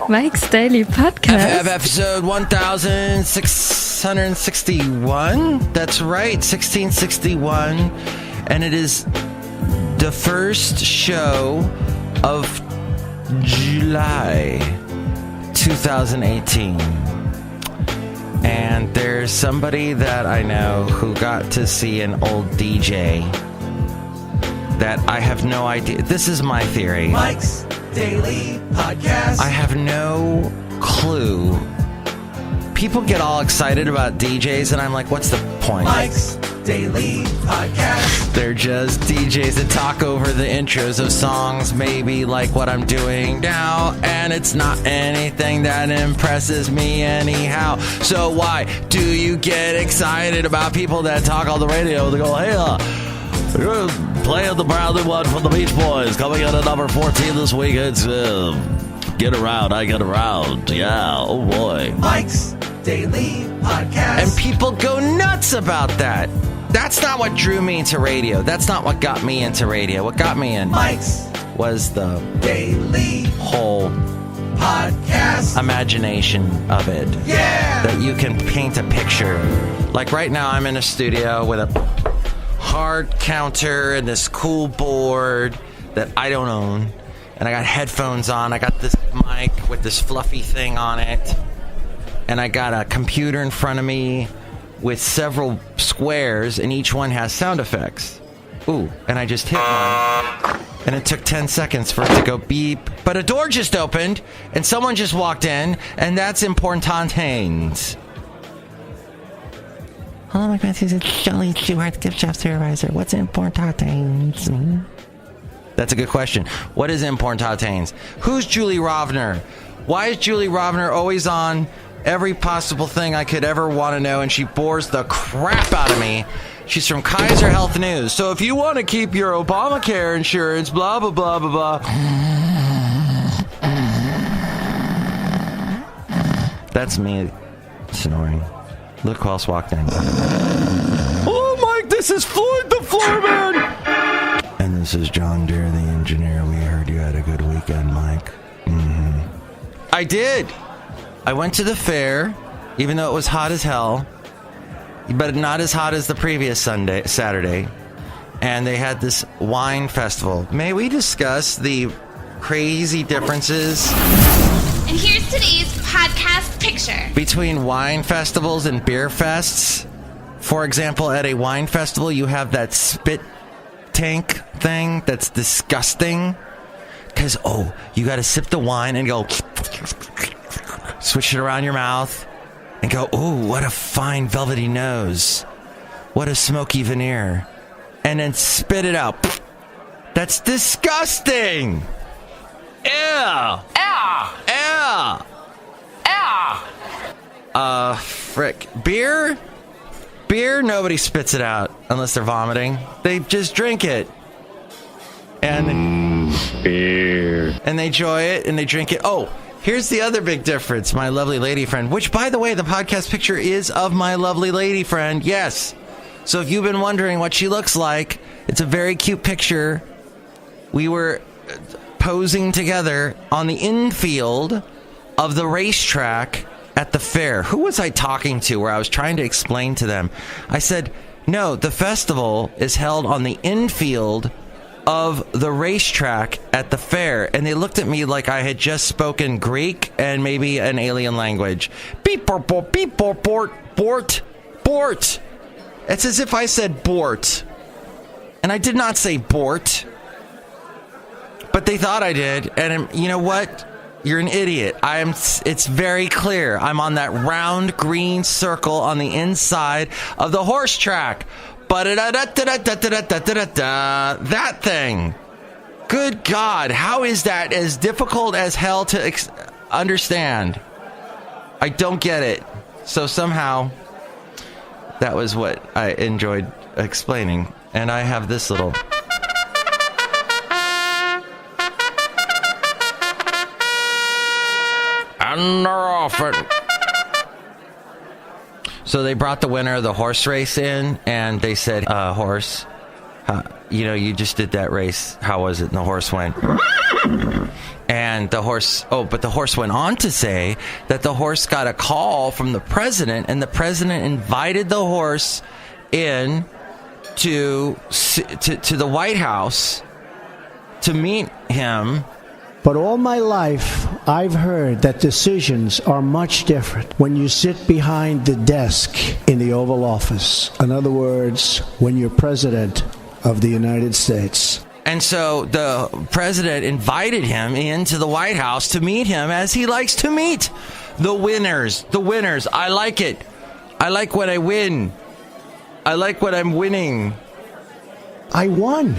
Mike's Daily Podcast. Episode 1661. That's right, 1661. And it is the first show of July 2018. And there's somebody that I know who got to see an old DJ that I have no idea. This is my theory. Mike's Daily Podcast. I have no clue. People get all excited about DJs, and I'm like, what's the point? Mike's Daily Podcast. They're just DJs that talk over the intros of songs, maybe like what I'm doing now, and it's not anything that impresses me anyhow. So why do you get excited about people that talk on the radio? They go, hey, you're playing the brand new one from the Beach Boys, coming in at number 14 this week. It's Get Around, I Get Around. Yeah, oh boy. Mike's Daily Podcast. And people go nuts about that. That's not what drew me into radio. That's not what got me into radio. What got me in Mike's was the Daily whole Podcast imagination of it. Yeah! That you can paint a picture. Like right now, I'm in a studio with a hard counter and this cool board that I don't own. And I got headphones on. I got this mic with this fluffy thing on it. And I got a computer in front of me with several squares, and each one has sound effects. Ooh, and I just hit one. And it took 10 seconds for it to go beep. But a door just opened, and someone just walked in, and that's importante. Hello, my friends. This is Chely Shoehart, gift shop supervisor. What's importante? That's a good question. What is importante? Who's Julie Rovner? Why is Julie Rovner always on every possible thing I could ever want to know, and she bores the crap out of me? She's from Kaiser Health News. So if you want to keep your Obamacare insurance, blah, blah, blah, blah, blah. That's me snoring. Look who else walked in. Hello, Mike. This is Floyd the Floorman. And this is John Deere, the engineer. We heard you had a good weekend, Mike. Mm-hmm. I did. I went to the fair, even though it was hot as hell, but not as hot as the previous Saturday. And they had this wine festival. May we discuss the crazy differences? And here's today's podcast picture. Between wine festivals and beer fests. For example, at a wine festival, you have that spit tank thing that's disgusting. Because, you got to sip the wine and go... Switch it around your mouth and go, ooh, what a fine velvety nose. What a smoky veneer. And then spit it out. That's disgusting. Ew. Frick. Beer, nobody spits it out unless they're vomiting. They just drink it. And beer. And they enjoy it and they drink it. Oh, here's the other big difference, my lovely lady friend, which, by the way, the podcast picture is of my lovely lady friend. Yes. So if you've been wondering what she looks like, it's a very cute picture. We were posing together on the infield of the racetrack at the fair. Who was I talking to where I was trying to explain to them? I said, no, the festival is held on the infield of the racetrack at the fair. And they looked at me like I had just spoken Greek and maybe an alien language. Beep, bort, bort, beep, bort, bort, bort, bort. It's as if I said bort. And I did not say bort. But they thought I did. And you know what? You're an idiot. It's very clear. I'm on that round green circle on the inside of the horse track. That thing. Good God, how is that as difficult as hell to understand? I don't get it. So somehow, that was what I enjoyed explaining. And I have this little... And they're off it. So they brought the winner of the horse race in, and they said, horse, you just did that race. How was it? And the horse went. And the horse, but the horse went on to say that the horse got a call from the president, and the president invited the horse in to the White House to meet him. But all my life, I've heard that decisions are much different when you sit behind the desk in the Oval Office. In other words, when you're president of the United States. And so the president invited him into the White House to meet him, as he likes to meet the winners. The winners. I like it. I like when I win. I like when I'm winning. I won.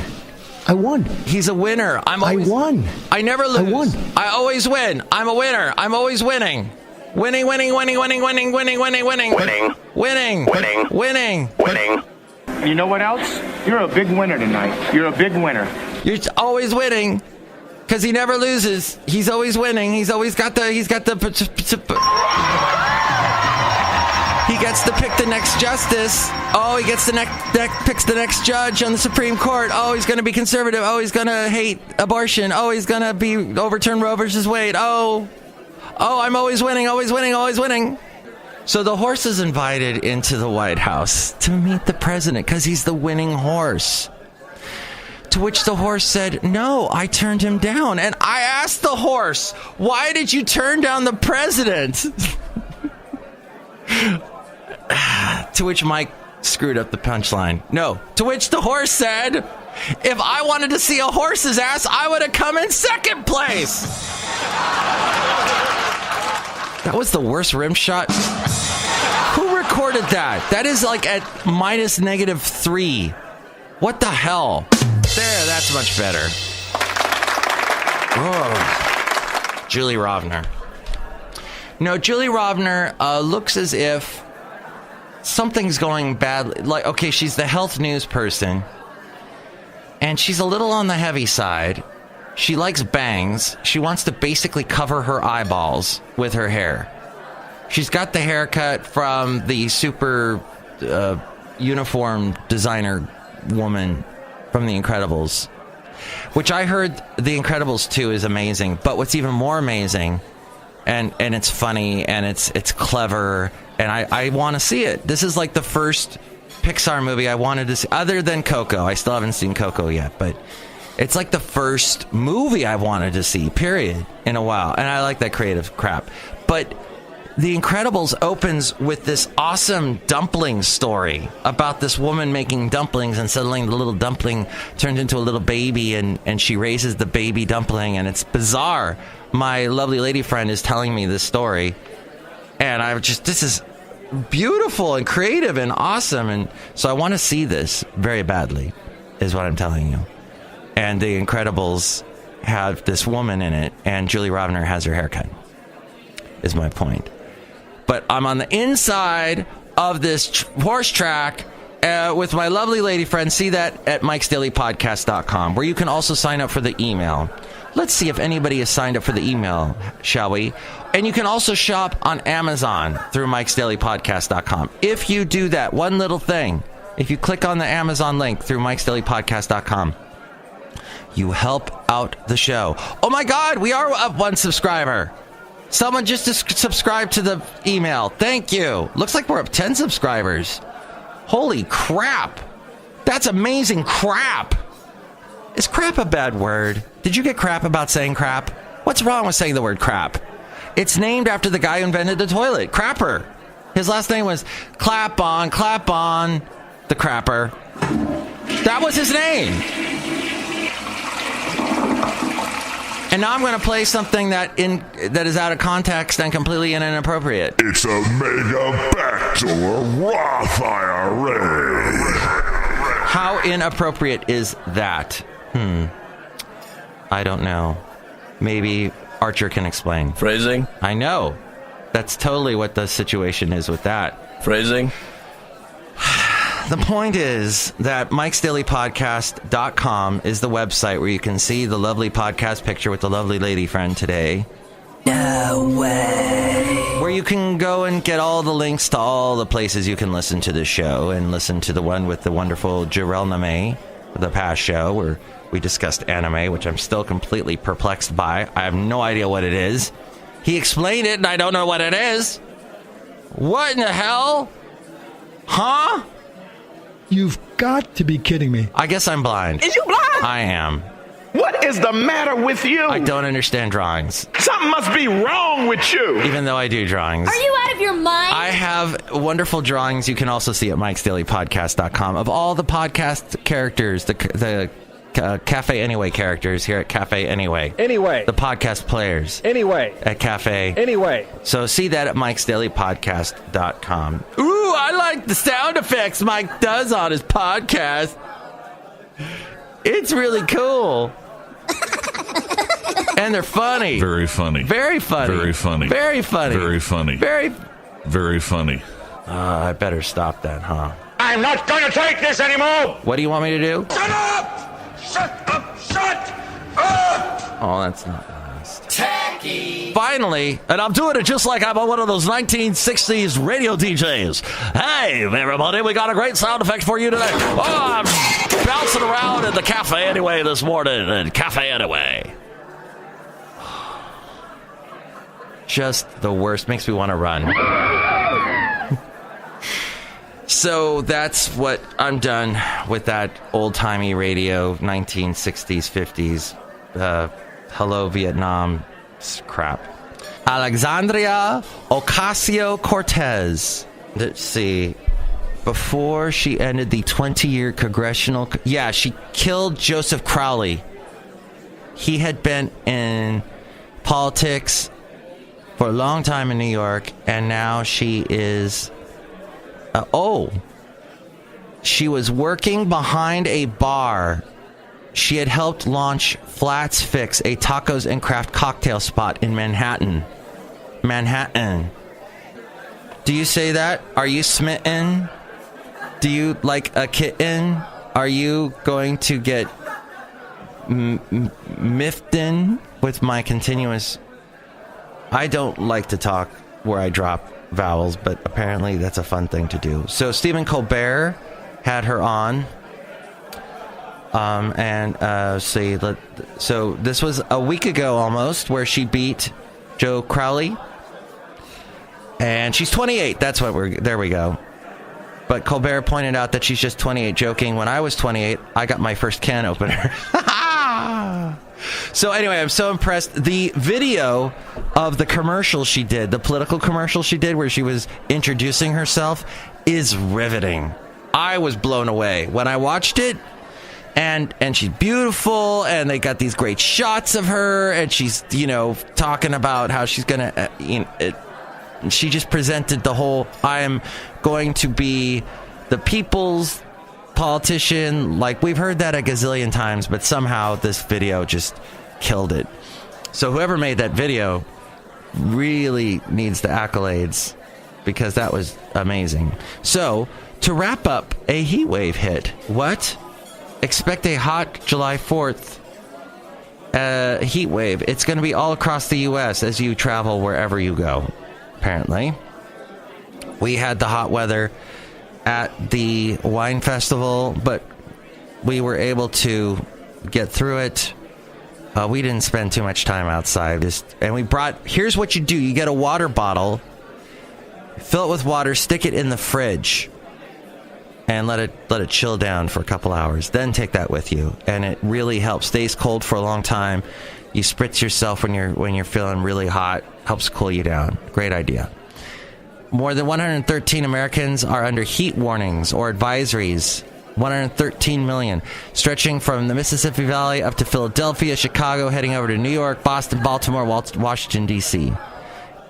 He's a winner. I won. I never lose. I won. I always win. I'm a winner. I'm always winning. Winning. Winning. You know what else? You're a big winner tonight. You're a big winner. You're always winning, because he never loses. He's always winning. He gets to pick the next justice. He gets picks the next judge on the Supreme Court. He's going to be conservative. He's going to hate abortion. He's going to be overturn Roe versus Wade. I'm always winning, always winning, always winning. So the horse is invited into the White House to meet the president because he's the winning horse. To which the horse said, no, I turned him down. And I asked the horse, why did you turn down the president? To which Mike screwed up the punchline. No. To which the horse said, if I wanted to see a horse's ass, I would have come in second place. That was the worst rim shot. Who recorded that? That is like at -3. What the hell? There, that's much better. Oh. Julie Rovner. No, Julie Rovner looks as if something's going badly. Like, okay, she's the health news person, and she's a little on the heavy side. She likes bangs. She wants to basically cover her eyeballs with her hair. She's got the haircut from the super uniform designer woman from The Incredibles, which I heard The Incredibles 2 is amazing. But what's even more amazing, and it's funny, and it's clever, and I want to see it. This is like the first Pixar movie I wanted to see, other than Coco. I still haven't seen Coco yet, but it's like the first movie I wanted to see, period, in a while. And I like that creative crap. But The Incredibles opens with this awesome dumpling story about this woman making dumplings, and suddenly the little dumpling turned into a little baby, and she raises the baby dumpling, and it's bizarre. My lovely lady friend is telling me this story, and this is beautiful and creative and awesome, and so I want to see this very badly, is what I'm telling you. And The Incredibles have this woman in it, and Julie Rovner has her haircut, is my point. But I'm on the inside of this horse track with my lovely lady friend. See that at MIKEs-DAILY-PODCAST.com, where you can also sign up for the email. Let's see if anybody has signed up for the email, shall we? And you can also shop on Amazon through MIKEs-DAILY-PODCAST.com. If you do that, one little thing, if you click on the Amazon link through MIKEs-DAILY-PODCAST.com, you help out the show. Oh my God, we are up 1 subscriber. Someone just subscribed to the email. Thank you. Looks like we're up 10 subscribers. Holy crap. That's amazing crap. Is crap a bad word? Did you get crap about saying crap? What's wrong with saying the word crap? It's named after the guy who invented the toilet, Crapper. His last name was Clap on, the Crapper. That was his name. And now I'm going to play something that is out of context and completely inappropriate. It's a mega backdoor raw IRA. How inappropriate is that? I don't know. Maybe Archer can explain. Phrasing? I know. That's totally what the situation is with that. Phrasing? The point is that MIKEs-DAILY-PODCAST.com is the website where you can see the lovely podcast picture with the lovely lady friend today. No way. Where you can go and get all the links to all the places you can listen to the show and listen to the one with the wonderful Jarell Name, the past show where we discussed anime, which I'm still completely perplexed by. I have no idea what it is. He explained it and I don't know what it is. What in the hell? Huh? You've got to be kidding me. I guess I'm blind. Is you blind? I am. What is the matter with you? I don't understand drawings. Something must be wrong with you. Even though I do drawings. Are you out of your mind? I have wonderful drawings you can also see at MIKEs-DAILY-PODCAST.com of all the podcast characters, the Cafe Anyway characters here at Cafe Anyway. Anyway. The podcast players. Anyway. At Cafe. Anyway. So see that at MIKEs-DAILY-PODCAST.com. Ooh, I like the sound effects Mike does on his podcast. It's really cool. And they're funny. Very funny. Very funny. Very funny. Very funny. Very funny. Very funny. I better stop that, huh? I'm not going to take this anymore. What do you want me to do? Shut up! Shut up! Shut up! Oh, that's not nice. Tacky. Finally, and I'm doing it just like I'm one of those 1960s radio DJs. Hey, everybody, we got a great sound effect for you today. Oh, I'm bouncing around in the Cafe Anyway this morning. And Cafe Anyway. Just the worst. Makes me want to run. So that's what I'm done with that old-timey radio, 1960s, 50s, hello Vietnam crap. Alexandria Ocasio-Cortez. Let's see. Before she ended the 20-year congressional... Yeah, she killed Joseph Crowley. He had been in politics for a long time in New York, and now she is... she was working behind a bar. She had helped launch Flat's Fix, a tacos and craft cocktail spot in Manhattan. Do you say that? Are you smitten? Do you like a kitten? Are you going to get miffed in with my continuous... I don't like to talk where I drop vowels, but apparently that's a fun thing to do. So Stephen Colbert had her on, so this was a week ago almost, where she beat Joe Crowley, and she's 28. That's what there we go. But Colbert pointed out that she's just 28, joking. When I was 28, I got my first can opener. So anyway, I'm so impressed. The video of the commercial she did, the political commercial she did where she was introducing herself, is riveting. I was blown away when I watched it. And she's beautiful, and they got these great shots of her, and she's, talking about how she's going to... she just presented the whole, I am going to be the people's politician. Like, we've heard that a gazillion times, but somehow this video just killed it. So whoever made that video really needs the accolades, because that was amazing. So to wrap up, a heat wave hit. What? Expect a hot July 4th heat wave. It's going to be all across the U.S. as you travel wherever you go, apparently. We had the hot weather at the wine festival, but we were able to get through it. We didn't spend too much time outside. And we brought... Here's what you do. You get a water bottle, fill it with water, stick it in the fridge, and let it chill down for a couple hours. Then take that with you, and it really helps. Stays cold for a long time. You spritz yourself when you're feeling really hot. Helps cool you down. Great idea. More than 113 Americans are under heat warnings or advisories. 113 million, stretching from the Mississippi Valley up to Philadelphia, Chicago, heading over to New York, Boston, Baltimore, Washington, D.C.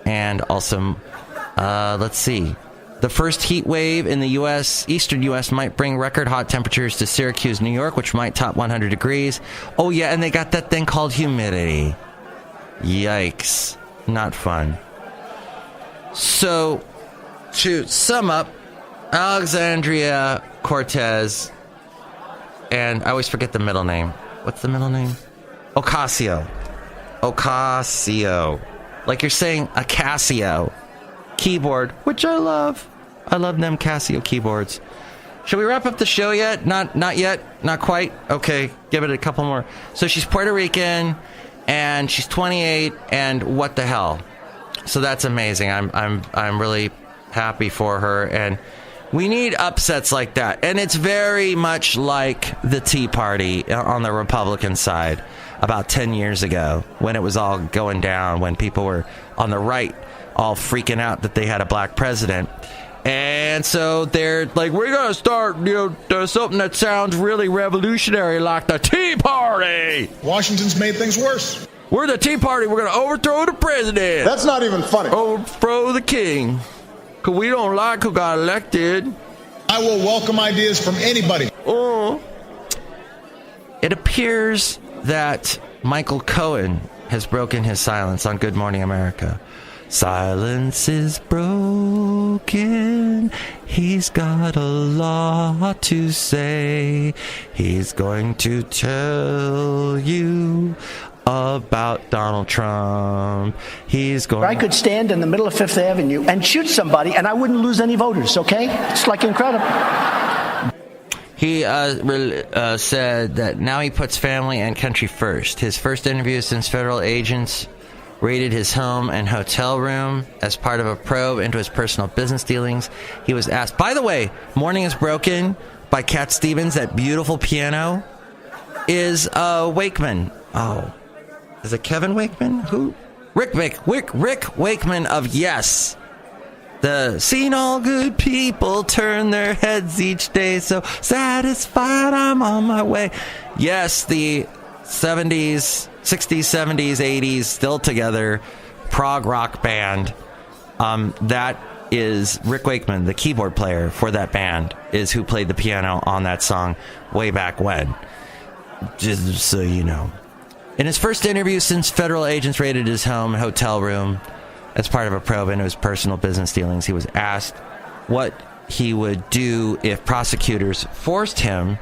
And also, let's see. The first heat wave in the U.S., eastern U.S., might bring record hot temperatures to Syracuse, New York, which might top 100 degrees. Oh, yeah, and they got that thing called humidity. Yikes. Not fun. So, to sum up, Alexandria Cortez, and I always forget the middle name. What's the middle name? Ocasio. like you're saying a Casio keyboard, which I love. I love them Casio keyboards. Should we wrap up the show yet? Not yet. Not quite. Okay, give it a couple more. So she's Puerto Rican, and she's 28, and what the hell? So that's amazing. I'm really happy for her, and we need upsets like that. And it's very much like the Tea Party on the Republican side about 10 years ago when it was all going down, when people were on the right all freaking out that they had a black president. And so they're like, we're going to start, something that sounds really revolutionary like the Tea Party. Washington's made things worse. We're the Tea Party. We're going to overthrow the president. That's not even funny. Overthrow the king. Because we don't like who got elected. I will welcome ideas from anybody. It appears that Michael Cohen has broken his silence on Good Morning America. Silence is broken. He's got a lot to say. He's going to tell you about Donald Trump. I could stand in the middle of Fifth Avenue and shoot somebody and I wouldn't lose any voters, okay? It's like incredible. He said that now he puts family and country first. His first interview since federal agents raided his home and hotel room as part of a probe into his personal business dealings. He was asked, by the way, Morning is Broken by Cat Stevens, that beautiful piano, is Wakeman. Oh, is it Kevin Wakeman? Who? Rick Wakeman of Yes. The seen all good people turn their heads each day, so satisfied I'm on my way. Yes, the 70s, 60s, 70s, 80s, still together, prog rock band. That is Rick Wakeman, the keyboard player for that band, is who played the piano on that song way back when. Just so you know. In his first interview since federal agents raided his home and hotel room as part of a probe into his personal business dealings, he was asked what he would do if prosecutors forced him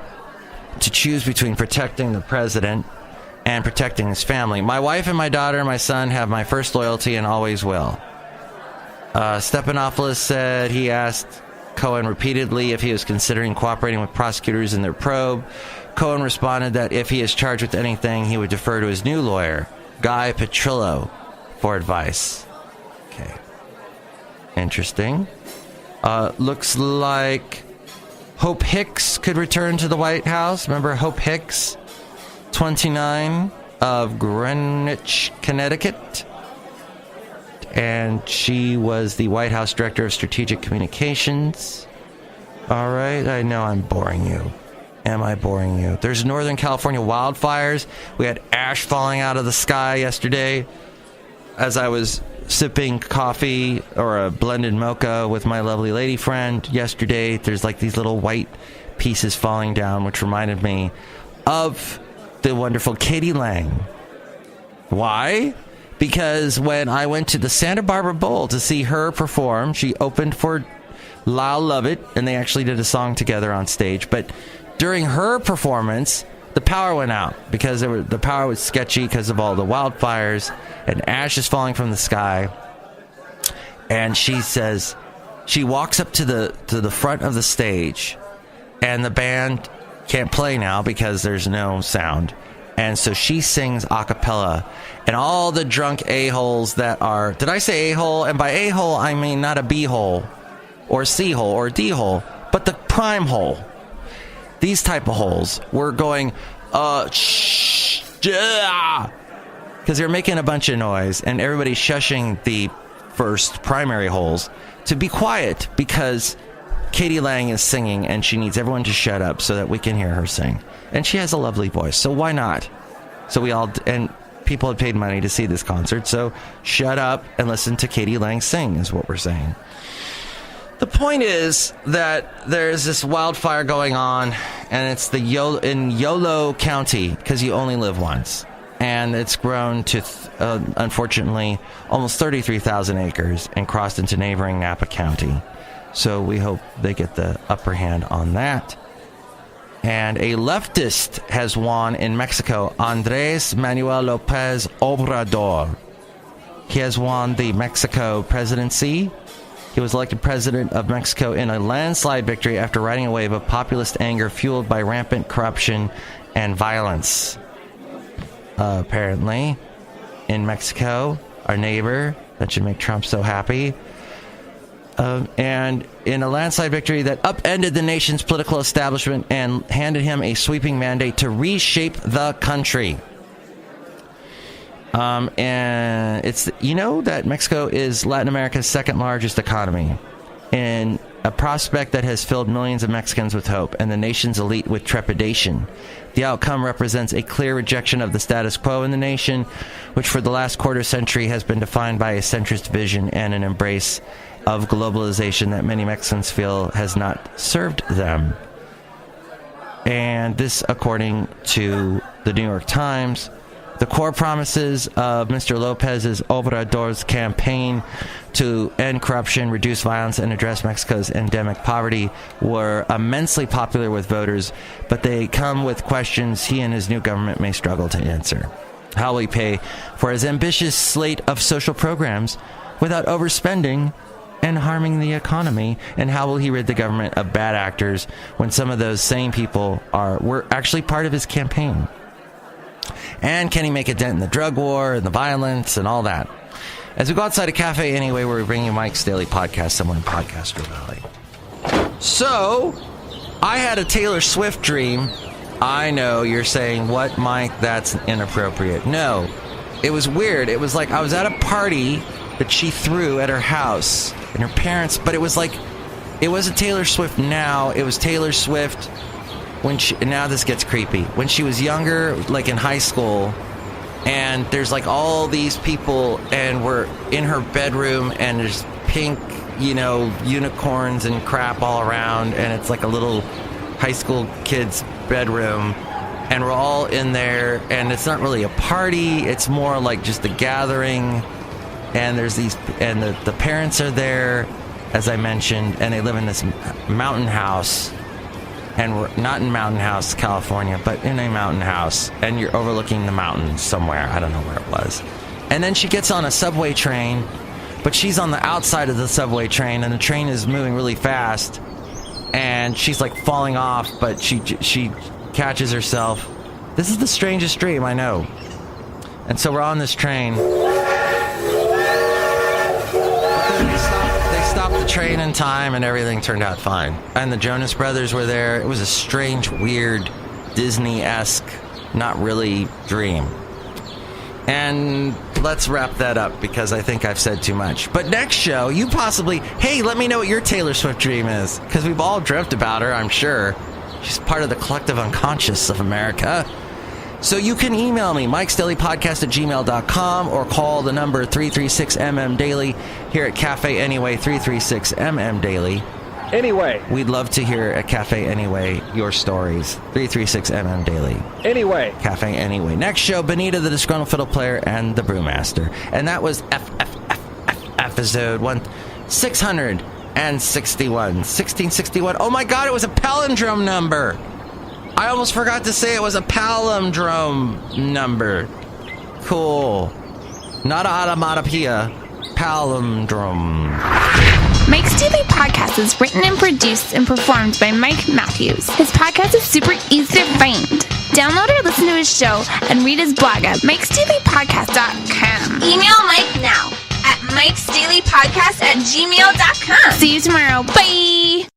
to choose between protecting the president and protecting his family. My wife and my daughter and my son have my first loyalty and always will. Stephanopoulos said he asked Cohen repeatedly if he was considering cooperating with prosecutors in their probe. Cohen responded that if he is charged with anything, he would defer to his new lawyer, Guy Petrillo, for advice. Okay. Interesting. Looks like Hope Hicks could return to the White House. Remember Hope Hicks, 29, of Greenwich, Connecticut. And she was the White House Director of Strategic Communications. All right, I know I'm boring you. Am I boring you? There's Northern California wildfires. We had ash falling out of the sky yesterday as I was sipping coffee or a blended mocha with my lovely lady friend yesterday. There's like these little white pieces falling down, which reminded me of the wonderful Katie Lang. Why? Because when I went to the Santa Barbara Bowl to see her perform, she opened for Lyle Lovett, and they actually did a song together on stage. But during her performance, the power went out because the power was sketchy because of all the wildfires and ashes falling from the sky. And she says she walks up to the front of the stage, and the band can't play now because there's no sound. And so she sings a cappella, and all the drunk a-holes that are... Did I say a-hole? And by a-hole, I mean not a b-hole or c-hole or d-hole, but the prime hole. These type of holes were going, shh, yeah, because they're making a bunch of noise, and everybody's shushing the first primary holes to be quiet because Katie Lang is singing, and she needs everyone to shut up so that we can hear her sing. And she has a lovely voice, so why not? So and people had paid money to see this concert, so shut up and listen to Katie Lang sing is what we're saying. The point is that there's this wildfire going on, and it's in Yolo County, because you only live once. And it's grown to, unfortunately, almost 33,000 acres and crossed into neighboring Napa County. So we hope they get the upper hand on that. And a leftist has won in Mexico, Andrés Manuel López Obrador. He has won the Mexico presidency. He was elected president of Mexico in a landslide victory after riding a wave of populist anger fueled by rampant corruption and violence. Apparently, in Mexico, our neighbor, that should make Trump so happy. And in a landslide victory that upended the nation's political establishment and handed him a sweeping mandate to reshape the country. And it's, you know, that Mexico is Latin America's second largest economy, and a prospect that has filled millions of Mexicans with hope and the nation's elite with trepidation. The outcome represents a clear rejection of the status quo in the nation, which for the last quarter century has been defined by a centrist vision and an embrace of globalization that many Mexicans feel has not served them. And this, according to the New York Times, the core promises of Mr. Lopez's Obrador's campaign to end corruption, reduce violence, and address Mexico's endemic poverty were immensely popular with voters, but they come with questions he and his new government may struggle to answer. How will he pay for his ambitious slate of social programs without overspending and harming the economy? And how will he rid the government of bad actors when some of those same people were actually part of his campaign? And can he make a dent in the drug war and the violence and all that? As we go outside a cafe anyway, where we bring you Mike's Daily Podcast, somewhere in Podcaster Valley. So, I had a Taylor Swift dream. I know you're saying, what, Mike? That's inappropriate. No, it was weird. It was like I was at a party that she threw at her house and her parents, but it was like, it wasn't Taylor Swift now. It was Taylor Swift when she, now this gets creepy, when she was younger, like in high school, and there's like all these people, and we're in her bedroom, and there's pink, you know, unicorns and crap all around, and it's like a little high school kid's bedroom, and we're all in there, and it's not really a party, it's more like just a gathering, and there's these, and the parents are there, as I mentioned, and they live in this mountain house. And we're not in Mountain House, California, but in a mountain house. And you're overlooking the mountains somewhere. I don't know where it was. And then she gets on a subway train, but she's on the outside of the subway train, and the train is moving really fast. And she's like falling off, but she catches herself. This is the strangest dream, I know. And so we're on this train. They stopped the train in time, and everything turned out fine. And the Jonas Brothers were there. It was a strange, weird, Disney-esque, not really dream. And let's wrap that up, because I think I've said too much. But next show, you possibly, hey, let me know what your Taylor Swift dream is, because we've all dreamt about her, I'm sure. She's part of the collective unconscious of America. So you can email me, mikesdailypodcast@gmail.com, or call the number 336-MM-DAILY here at Cafe Anyway, 336-MM-DAILY. Anyway. We'd love to hear at Cafe Anyway your stories. 336-MM-DAILY. Anyway. Cafe Anyway. Next show, Benita, the Disgruntled Fiddle Player, and the Brewmaster. And that was episode 661. 1661. Oh my God, it was a palindrome number. I almost forgot to say it was a palindrome number. Cool. Not onomatopoeia. Palindrome. Mike's Daily Podcast is written and produced and performed by Mike Matthews. His podcast is super easy to find. Download or listen to his show and read his blog at MIKEs-DAILY-PODCAST.com. Email Mike now at MIKEs-DAILY-PODCAST@gmail.com. See you tomorrow. Bye!